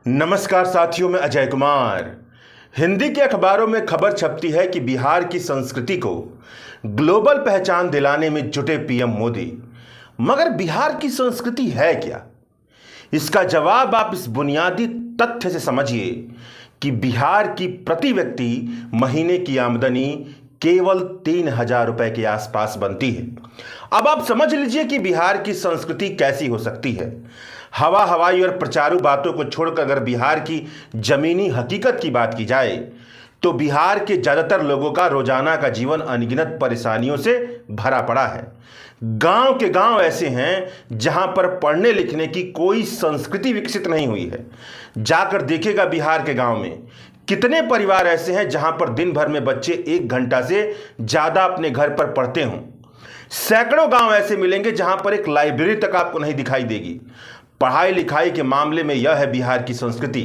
नमस्कार साथियों, मैं अजय कुमार। हिंदी के अखबारों में खबर छपती है कि बिहार की संस्कृति को ग्लोबल पहचान दिलाने में जुटे पीएम मोदी। मगर बिहार की संस्कृति है क्या? इसका जवाब आप इस बुनियादी तथ्य से समझिए कि बिहार की प्रति व्यक्ति महीने की आमदनी केवल 3,000 रुपए के आसपास बनती है। अब आप समझ लीजिए कि बिहार की संस्कृति कैसी हो सकती है। हवा हवाई और प्रचारू बातों को छोड़कर अगर बिहार की जमीनी हकीकत की बात की जाए तो बिहार के ज़्यादातर लोगों का रोजाना का जीवन अनगिनत परेशानियों से भरा पड़ा है। गांव के गांव ऐसे हैं जहां पर पढ़ने लिखने की कोई संस्कृति विकसित नहीं हुई है। जाकर देखिएगा बिहार के गांव में कितने परिवार ऐसे हैं जहां पर दिन भर में बच्चे 1 घंटा से ज़्यादा अपने घर पर पढ़ते हों। सैकड़ों गांव ऐसे मिलेंगे जहां पर एक लाइब्रेरी तक आपको नहीं दिखाई देगी। पढ़ाई लिखाई के मामले में यह है बिहार की संस्कृति।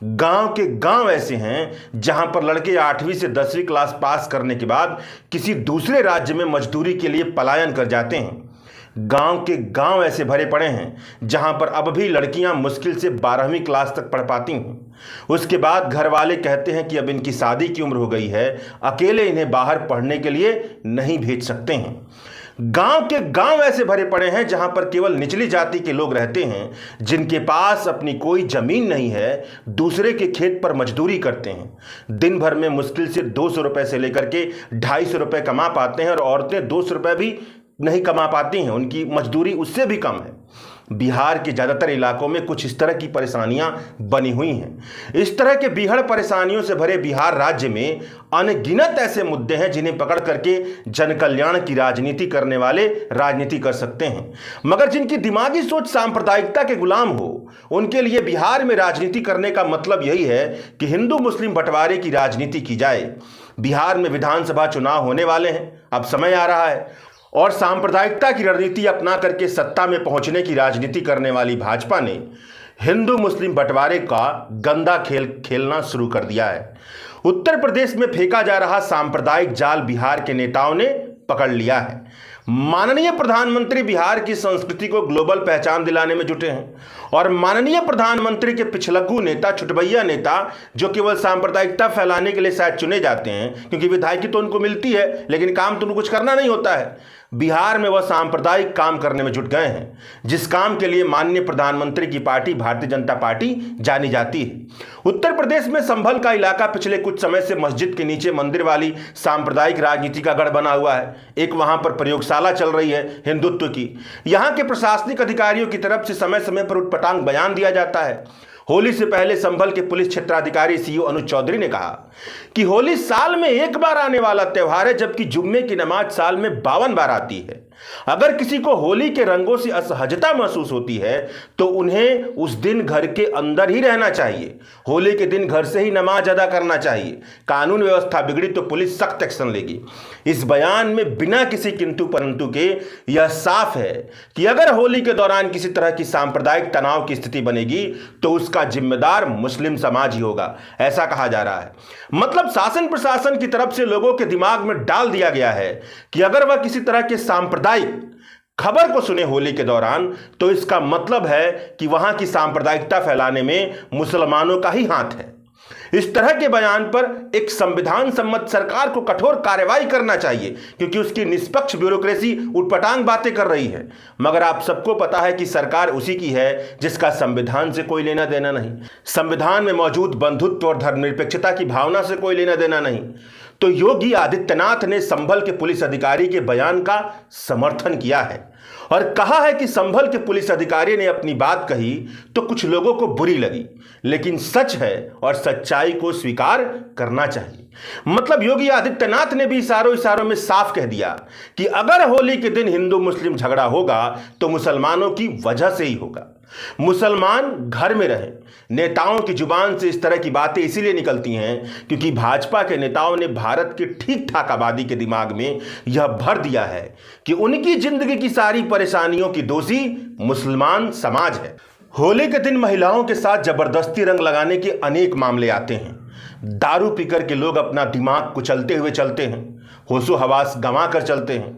गांव के गांव ऐसे हैं जहां पर लड़के 8वीं से 10वीं क्लास पास करने के बाद किसी दूसरे राज्य में मजदूरी के लिए पलायन कर जाते हैं। गांव के गांव ऐसे भरे पड़े हैं जहां पर अब भी लड़कियां मुश्किल से 12वीं क्लास तक पढ़ पाती हैं। उसके बाद घर वाले कहते हैं कि अब इनकी शादी की उम्र हो गई है, अकेले इन्हें बाहर पढ़ने के लिए नहीं भेज सकते हैं। गांव के गांव ऐसे भरे पड़े हैं जहां पर केवल निचली जाति के लोग रहते हैं, जिनके पास अपनी कोई जमीन नहीं है, दूसरे के खेत पर मजदूरी करते हैं। दिन भर में मुश्किल से 200 रुपए से लेकर के 250 रुपए कमा पाते हैं और औरतें 200 रुपए भी नहीं कमा पाती हैं, उनकी मजदूरी उससे भी कम है। बिहार के ज़्यादातर इलाकों में कुछ इस तरह की परेशानियां बनी हुई हैं। इस तरह के बीहड़ परेशानियों से भरे बिहार राज्य में अनगिनत ऐसे मुद्दे हैं जिन्हें पकड़ करके जन कल्याण की राजनीति करने वाले राजनीति कर सकते हैं। मगर जिनकी दिमागी सोच सांप्रदायिकता के गुलाम हो, उनके लिए बिहार में राजनीति करने का मतलब यही है कि हिंदू मुस्लिम बंटवारे की राजनीति की जाए। बिहार में विधानसभा चुनाव होने वाले हैं, अब समय आ रहा है और सांप्रदायिकता की रणनीति अपना करके सत्ता में पहुंचने की राजनीति करने वाली भाजपा ने हिंदू मुस्लिम बंटवारे का गंदा खेल खेलना शुरू कर दिया है। उत्तर प्रदेश में फेंका जा रहा सांप्रदायिक जाल बिहार के नेताओं ने पकड़ लिया है। माननीय प्रधानमंत्री बिहार की संस्कृति को ग्लोबल पहचान दिलाने में जुटे हैं और माननीय प्रधानमंत्री के पिछलग्गू नेता, छुटभैया नेता, जो केवल सांप्रदायिकता फैलाने के लिए शायद चुने जाते हैं क्योंकि विधायकी तो उनको मिलती है लेकिन काम तो उनको कुछ करना नहीं होता है। बिहार में वह सांप्रदायिक काम करने में जुट गए हैं, जिस काम के लिए माननीय प्रधानमंत्री की पार्टी भारतीय जनता पार्टी जानी जाती है। उत्तर प्रदेश में संभल का इलाका पिछले कुछ समय से मस्जिद के नीचे मंदिर वाली सांप्रदायिक राजनीति का गढ़ बना हुआ है। एक वहां पर प्रयोगशाला चल रही है हिंदुत्व की। यहां के प्रशासनिक अधिकारियों की तरफ से समय समय पर उटपटांग बयान दिया जाता है। होली से पहले संभल के पुलिस क्षेत्राधिकारी सीओ अनुज चौधरी ने कहा कि होली साल में एक बार आने वाला त्यौहार है, जबकि जुम्मे की नमाज साल में 52 बार आती है। अगर किसी को होली के रंगों से असहजता महसूस होती है तो उन्हें उस दिन घर के अंदर ही रहना चाहिए। होली के दिन घर से ही नमाज अदा करना चाहिए। कानून व्यवस्था बिगड़ी तो पुलिस सख्त एक्शन लेगी। इस बयान में बिना किसी किंतु परंतु के यह साफ है कि अगर होली के दौरान किसी तरह की सांप्रदायिक तनाव की स्थिति बनेगी तो उसका जिम्मेदार मुस्लिम समाज ही होगा, ऐसा कहा जा रहा है। मतलब शासन प्रशासन की तरफ से लोगों के दिमाग में डाल दिया गया है कि अगर वह किसी तरह के सांप्रदायिक खबर को सुने होली के दौरान तो इसका मतलब है कि वहां की सांप्रदायिकता फैलाने में मुसलमानों का ही हाथ है। इस तरह के बयान पर एक संविधान सम्मत सरकार को कठोर कार्रवाई करना चाहिए क्योंकि उसकी निष्पक्ष ब्यूरोक्रेसी उटपटांग बातें कर रही है। मगर आप सबको पता है कि सरकार उसी की है जिसका संविधान से कोई लेना देना नहीं, संविधान में मौजूद बंधुत्व और धर्मनिरपेक्षता की भावना से कोई लेना देना नहीं। तो योगी आदित्यनाथ ने संभल के पुलिस अधिकारी के बयान का समर्थन किया है और कहा है कि संभल के पुलिस अधिकारी ने अपनी बात कही तो कुछ लोगों को बुरी लगी, लेकिन सच है और सच्चाई को स्वीकार करना चाहिए। मतलब योगी आदित्यनाथ ने भी इशारों में साफ कह दिया कि अगर होली के दिन हिंदू मुस्लिम झगड़ा होगा तो मुसलमानों की वजह से ही होगा। मुसलमान घर में रहें। नेताओं की जुबान से इस तरह की बातें इसीलिए निकलती हैं क्योंकि भाजपा के नेताओं ने भारत के ठीक ठाक आबादी के दिमाग में यह भर दिया है कि उनकी जिंदगी की सारी परेशानियों की दोषी मुसलमान समाज है। होली के दिन महिलाओं के साथ जबरदस्ती रंग लगाने के अनेक मामले आते हैं। दारू पीकर के लोग अपना दिमाग कुचलते हुए चलते हैं, होशो हवास गंवा कर चलते हैं।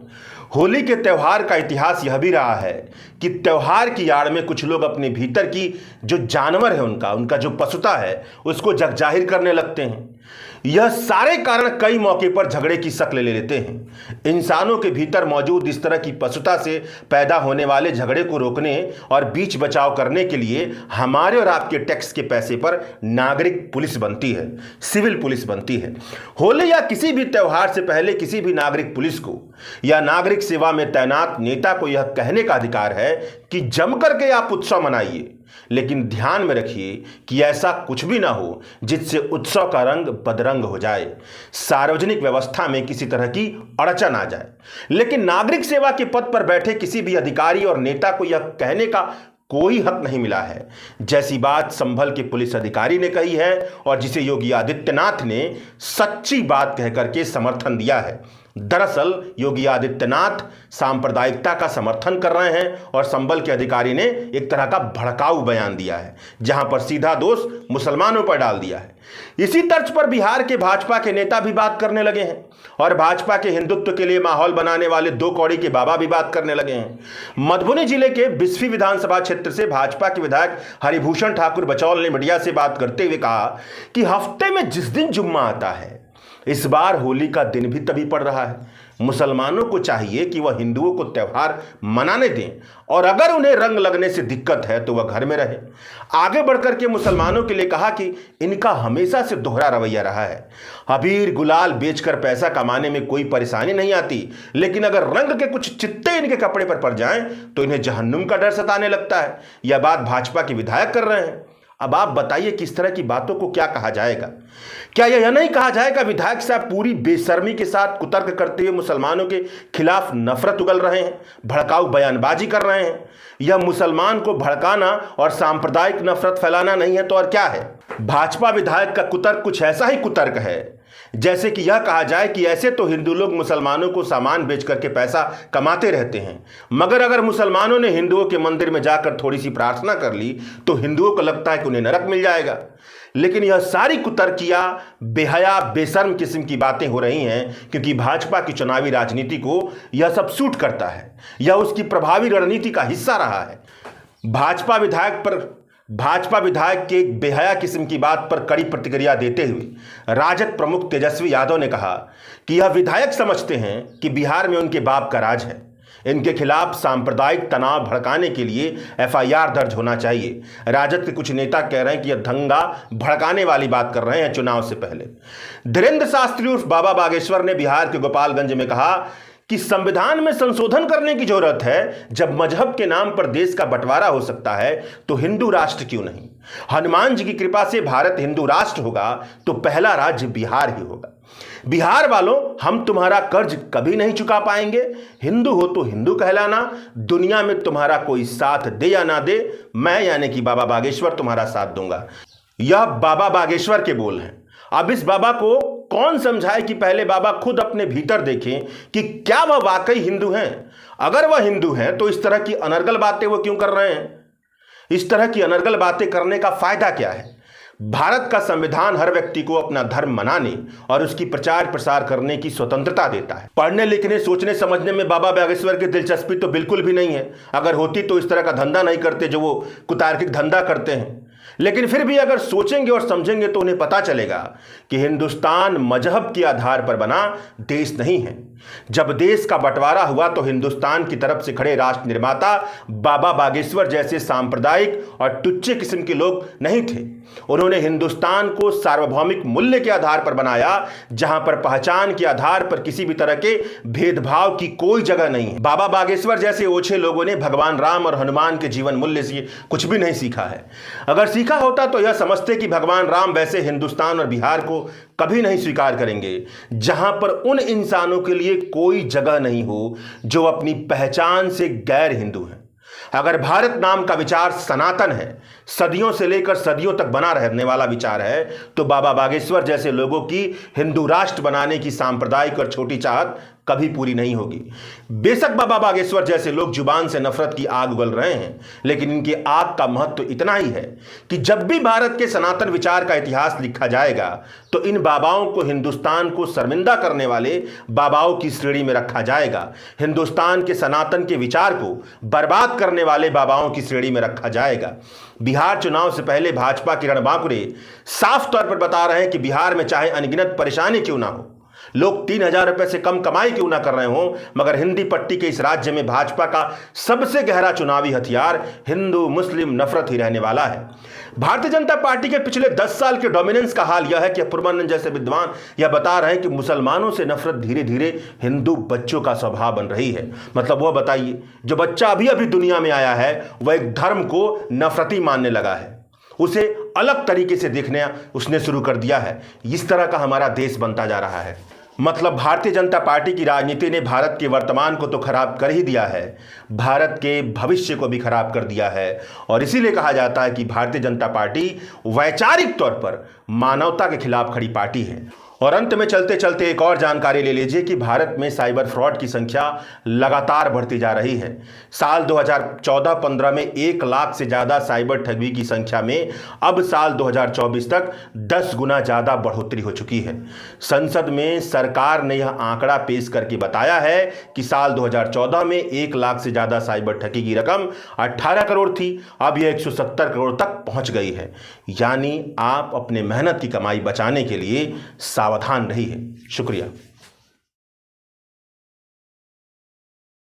होली के त्यौहार का इतिहास यह भी रहा है कि त्यौहार की आड़ में कुछ लोग अपने भीतर की जो जानवर है उनका जो पशुता है उसको जगजाहिर करने लगते हैं। यह सारे कारण कई मौके पर झगड़े की शक्ल ले लेते हैं। इंसानों के भीतर मौजूद इस तरह की पशुता से पैदा होने वाले झगड़े को रोकने और बीच बचाव करने के लिए हमारे और आपके टैक्स के पैसे पर नागरिक पुलिस बनती है, सिविल पुलिस बनती है। होली या किसी भी त्यौहार से पहले किसी भी नागरिक पुलिस को या नागरिक सेवा में तैनात नेता को यह कहने का अधिकार है कि जम करके आप उत्सव मनाइए, लेकिन ध्यान में रखिए कि ऐसा कुछ भी ना हो जिससे उत्सव का रंग बदरंग हो जाए, सार्वजनिक व्यवस्था में किसी तरह की अड़चन आ जाए। लेकिन नागरिक सेवा के पद पर बैठे किसी भी अधिकारी और नेता को यह कहने का कोई हक नहीं मिला है। जैसी बात संभल के पुलिस अधिकारी ने कही है और जिसे योगी आदित्यनाथ ने सच्ची बात कहकर के समर्थन दिया है। दरअसल योगी आदित्यनाथ सांप्रदायिकता का समर्थन कर रहे हैं और संभल के अधिकारी ने एक तरह का भड़काऊ बयान दिया है, जहां पर सीधा दोष मुसलमानों पर डाल दिया है। इसी तर्ज पर बिहार के भाजपा के नेता भी बात करने लगे हैं और भाजपा के हिंदुत्व के लिए माहौल बनाने वाले 2 कौड़ी के बाबा भी बात करने लगे हैं। मधुबनी जिले के बिस्फी विधानसभा क्षेत्र से भाजपा के विधायक हरिभूषण ठाकुर बचौल ने मीडिया से बात करते हुए कहा कि हफ्ते में जिस दिन जुम्मा आता है, इस बार होली का दिन भी तभी पड़ रहा है। मुसलमानों को चाहिए कि वह हिंदुओं को त्यौहार मनाने दें और अगर उन्हें रंग लगने से दिक्कत है तो वह घर में रहे। आगे बढ़कर के मुसलमानों के लिए कहा कि इनका हमेशा से दोहरा रवैया रहा है। अबीर गुलाल बेचकर पैसा कमाने में कोई परेशानी नहीं आती, लेकिन अगर रंग के कुछ चित्ते इनके कपड़े पर पड़ जाएं तो इन्हें जहन्नुम का डर सताने लगता है। यह बात भाजपा के विधायक कर रहे हैं। अब आप बताइए कि इस तरह की बातों को क्या कहा जाएगा? क्या यह नहीं कहा जाएगा विधायक साहब पूरी बेशर्मी के साथ कुतर्क करते हुए मुसलमानों के खिलाफ नफरत उगल रहे हैं, भड़काऊ बयानबाजी कर रहे हैं? यह मुसलमान को भड़काना और सांप्रदायिक नफरत फैलाना नहीं है तो और क्या है? भाजपा विधायक का कुतर्क कुछ ऐसा ही कुतर्क है जैसे कि यह कहा जाए कि ऐसे तो हिंदू लोग मुसलमानों को सामान बेच करके पैसा कमाते रहते हैं, मगर अगर मुसलमानों ने हिंदुओं के मंदिर में जाकर थोड़ी सी प्रार्थना कर ली तो हिंदुओं को लगता है कि उन्हें नरक मिल जाएगा। लेकिन यह सारी कुतर्कियां बेहया बेशर्म किस्म की बातें हो रही हैं क्योंकि भाजपा की चुनावी राजनीति को यह सब सूट करता है, यह उसकी प्रभावी रणनीति का हिस्सा रहा है। भाजपा विधायक के एक बेहया किस्म की बात पर कड़ी प्रतिक्रिया देते हुए राजद प्रमुख तेजस्वी यादव ने कहा कि यह विधायक समझते हैं कि बिहार में उनके बाप का राज है, इनके खिलाफ सांप्रदायिक तनाव भड़काने के लिए एफआईआर दर्ज होना चाहिए। राजद के कुछ नेता कह रहे हैं कि यह दंगा भड़काने वाली बात कर रहे हैं चुनाव से पहले। धीरेन्द्र शास्त्री उर्फ बाबा बागेश्वर ने बिहार के गोपालगंज में कहा कि संविधान में संशोधन करने की जरूरत है। जब मजहब के नाम पर देश का बंटवारा हो सकता है तो हिंदू राष्ट्र क्यों नहीं? हनुमान जी की कृपा से भारत हिंदू राष्ट्र होगा तो पहला राज्य बिहार ही होगा। बिहार वालों, हम तुम्हारा कर्ज कभी नहीं चुका पाएंगे। हिंदू हो तो हिंदू कहलाना, दुनिया में तुम्हारा कोई साथ दे या ना दे, मैं यानी कि बाबा बागेश्वर तुम्हारा साथ दूंगा। यह बाबा बागेश्वर के बोल हैं। अब इस बाबा को कौन समझाए कि पहले बाबा खुद अपने भीतर देखें कि क्या वह वाकई हिंदू हैं। अगर वह हिंदू हैं तो इस तरह की अनर्गल बातें वो क्यों कर रहे हैं? इस तरह की अनर्गल बातें करने का फायदा क्या है? भारत का संविधान हर व्यक्ति को अपना धर्म मनाने और उसकी प्रचार प्रसार करने की स्वतंत्रता देता है। पढ़ने लिखने सोचने समझने में बाबा बागेश्वर की दिलचस्पी तो बिल्कुल भी नहीं है। अगर होती तो इस तरह का धंधा नहीं करते जो वो कुतार्किक धंधा करते हैं। लेकिन फिर भी अगर सोचेंगे और समझेंगे तो उन्हें पता चलेगा कि हिंदुस्तान मजहब के आधार पर बना देश नहीं है। जब देश का बंटवारा हुआ तो हिंदुस्तान की तरफ से खड़े राष्ट्र निर्माता बाबा बागेश्वर जैसे सांप्रदायिक और टुच्चे किस्म के लोग नहीं थे। उन्होंने हिंदुस्तान को सार्वभौमिक मूल्य के आधार पर बनाया, जहां पर पहचान के आधार पर किसी भी तरह के भेदभाव की कोई जगह नहीं है। बाबा बागेश्वर जैसे ओछे लोगों ने भगवान राम और हनुमान के जीवन मूल्य से कुछ भी नहीं सीखा है। अगर सीखा होता तो यह समझते कि भगवान राम वैसे हिंदुस्तान और बिहार को कभी नहीं स्वीकार करेंगे जहां पर उन इंसानों के लिए कोई जगह नहीं हो जो अपनी पहचान से गैर हिंदू हैं। अगर भारत नाम का विचार सनातन है, सदियों से लेकर सदियों तक बना रहने वाला विचार है, तो बाबा बागेश्वर जैसे लोगों की हिंदू राष्ट्र बनाने की सांप्रदायिक और छोटी चाहत कभी पूरी नहीं होगी। बेशक बाबा बागेश्वर जैसे लोग जुबान से नफरत की आग उगल रहे हैं, लेकिन इनकी आग का महत्व इतना ही है कि जब भी भारत के सनातन विचार का इतिहास लिखा जाएगा तो इन बाबाओं को हिंदुस्तान को शर्मिंदा करने वाले बाबाओं की श्रेणी में रखा जाएगा, हिंदुस्तान के सनातन के विचार को बर्बाद करने वाले बाबाओं की श्रेणी में रखा जाएगा। बिहार चुनाव से पहले भाजपा के रणबांकुरे साफ तौर पर बता रहे हैं कि बिहार में चाहे अनगिनत परेशानी क्यों ना हो, लोग 3,000 रुपए से कम कमाई क्यों ना कर रहे हो, मगर हिंदी पट्टी के इस राज्य में भाजपा का सबसे गहरा चुनावी हथियार हिंदू मुस्लिम नफरत ही रहने वाला है। भारतीय जनता पार्टी के पिछले 10 साल के डोमिनेंस का हाल यह है कि अपूर्वानंद जैसे विद्वान यह बता रहे हैं कि मुसलमानों से नफरत धीरे धीरे हिंदू बच्चों का स्वभाव बन रही है। मतलब वह बताइए, जो बच्चा अभी अभी दुनिया में आया है वह एक धर्म को नफरती मानने लगा है, उसे अलग तरीके से देखना उसने शुरू कर दिया है। इस तरह का हमारा देश बनता जा रहा है। मतलब भारतीय जनता पार्टी की राजनीति ने भारत के वर्तमान को तो खराब कर ही दिया है, भारत के भविष्य को भी खराब कर दिया है। और इसीलिए कहा जाता है कि भारतीय जनता पार्टी वैचारिक तौर पर मानवता के खिलाफ खड़ी पार्टी है। और अंत में चलते चलते एक और जानकारी ले लीजिए कि भारत में साइबर फ्रॉड की संख्या लगातार बढ़ती जा रही है। साल 2014-15 में 1 लाख से ज़्यादा साइबर ठगी की संख्या में अब साल 2024 तक 10 गुना ज़्यादा बढ़ोतरी हो चुकी है। संसद में सरकार ने यह आंकड़ा पेश करके बताया है कि साल 2014 में 1 लाख से ज़्यादा साइबर ठगी की रकम 18 करोड़ थी, अब यह 170 करोड़ तक पहुँच गई है। यानी आप अपने मेहनत की कमाई बचाने के लिए सावधान रहिए। शुक्रिया।